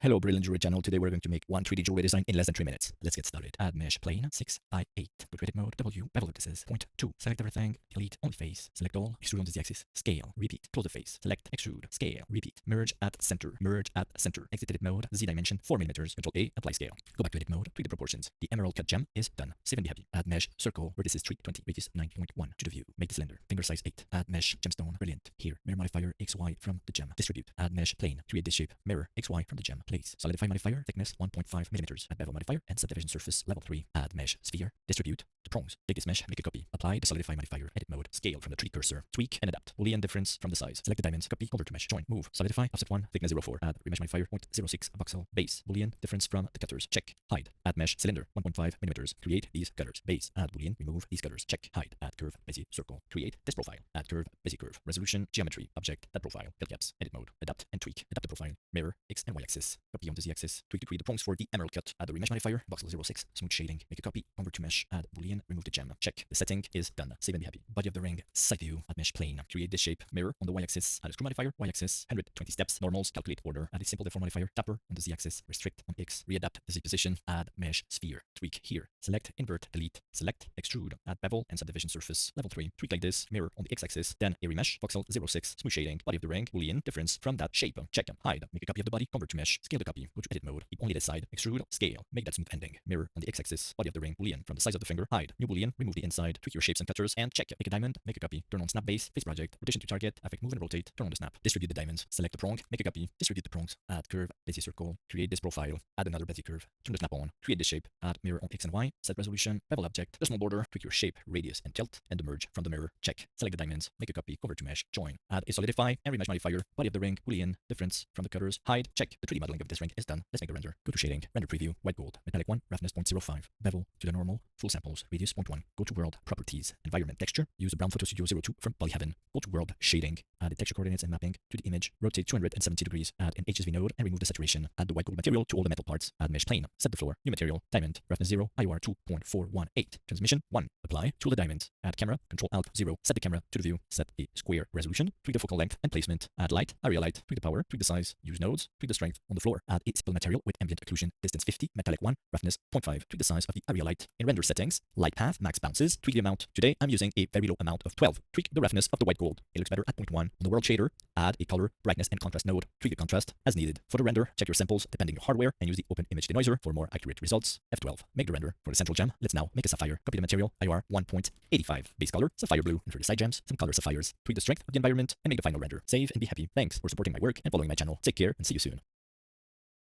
Hello, brilliant jewelry channel. Today we're going to make one 3D jewelry design in less than 3 minutes. Let's get started. Add mesh plane 6x8. Go to edit mode, W, bevel vertices, point 2. Select everything, delete only face, select all, extrude on the z-axis, scale, repeat, close the face, select extrude, scale, repeat, merge at center, exit edit mode, Z dimension 4 mm, Control A, apply scale. Go back to edit mode, tweak the proportions. The emerald cut gem is done. Save and be happy. Add mesh circle, vertices 320, radius 9.1 to the view. Make the cylinder, finger size 8. Add mesh gemstone, brilliant. Here, mirror modifier XY from the gem. Distribute, add mesh plane, create this shape, mirror XY from the gem. Place, solidify modifier, thickness 1.5 mm. Add bevel modifier and subdivision surface level 3. Add mesh sphere, distribute the prongs. Take this mesh, make a copy. Apply the solidify modifier, edit mode, scale from the 3 cursor, tweak and adapt. Boolean difference from the size. Select the diamonds, copy, convert to mesh, join, move, solidify, offset 1, thickness 0.4. Add remesh modifier 0.06 voxel, base, boolean difference from the cutters, check, hide. Add mesh cylinder 1.5 mm. Create these cutters, base, add boolean, remove these cutters, check, hide. Add curve, busy circle, create this profile. Add curve, busy curve, resolution, geometry, object, that profile, fill gaps, edit mode, adapt and tweak, adapt the profile, mirror, X and Y axis, copy on the Z axis, tweak to create the prongs for the emerald cut. Add the remesh modifier, voxel 0.6, smooth shading, make a copy, convert to mesh, add boolean, remove the gem, check. The setting is done. Save and be happy. Body of the ring, side view, add mesh plane, create this shape, mirror on the Y axis, add a screw modifier, Y axis, 120 steps, normals, calculate order, add a simple deform modifier, tapper on the Z axis, restrict on X, readapt the Z position, add mesh sphere, tweak here, select, invert, delete, select, extrude, add bevel and subdivision surface, level 3, tweak like this, mirror on the X axis, then a remesh, voxel 0.6, smooth shading, body of the ring, boolean, difference from that shape, check, hide, make a copy of the body, convert to mesh, scale the copy, go to edit mode, keep only this side, extrude, scale, make that smooth ending, mirror on the X axis, body of the ring, boolean, from the size of the finger, hide, new boolean, remove the inside, tweak your shapes and cutters, and check, make a diamond, make a copy, turn on snap base, face project, rotation to target, affect move and rotate, turn on the snap, distribute the diamonds, select the prong, make a copy, distribute the prongs, add curve, busy circle, create this profile, add another busy curve, turn the snap on, create this shape, add mirror on X and Y, set resolution, bevel object, the small border, tweak your shape, radius, and tilt, and the merge from the mirror, check, select the diamonds, make a copy, convert to mesh, join, add a solidify and remesh modifier, body of the ring, boolean, difference from the cutters, hide, check, the 3D modeling of this ring is done, let's make the render, go to shading, render preview, white gold, metallic 1, roughness 0.05, bevel to the normal, full samples, radius 0.1, go to world, properties, environment texture, use the brown photo studio 02 from Polyheaven, go to world, shading, add the texture coordinates and mapping to the image, rotate 270 degrees, add an HSV node and remove the saturation, add the white gold material to all the metal parts, add mesh plane, set the floor, new material, diamond, roughness 0, IOR 2.418, transmission 1, apply to the diamond, add camera, control alt 0, set the camera to the view, set the square resolution, tweak the focal length and placement, add light, area light, tweak the power, tweak the size, use nodes, tweak the strength on the floor, add a simple material with ambient occlusion, distance 50, metallic 1, roughness 0.5, tweak the size of the area light. In render settings, light path, max bounces, tweak the amount. Today I'm using a very low amount of 12, tweak the roughness of the white gold, it looks better at 0.1. On the world shader, add a color, brightness and contrast node, tweak the contrast as needed. For the render, check your samples depending on your hardware and use the open image denoiser for more accurate results. F12, make the render. For the central gem, let's now make a sapphire, copy the material, IR 1.85, base color, sapphire blue, and for the side gems, some color sapphires. Tweak the strength of the environment and make the final render. Save and be happy. Thanks for supporting my work and following my channel. Take care and see you soon.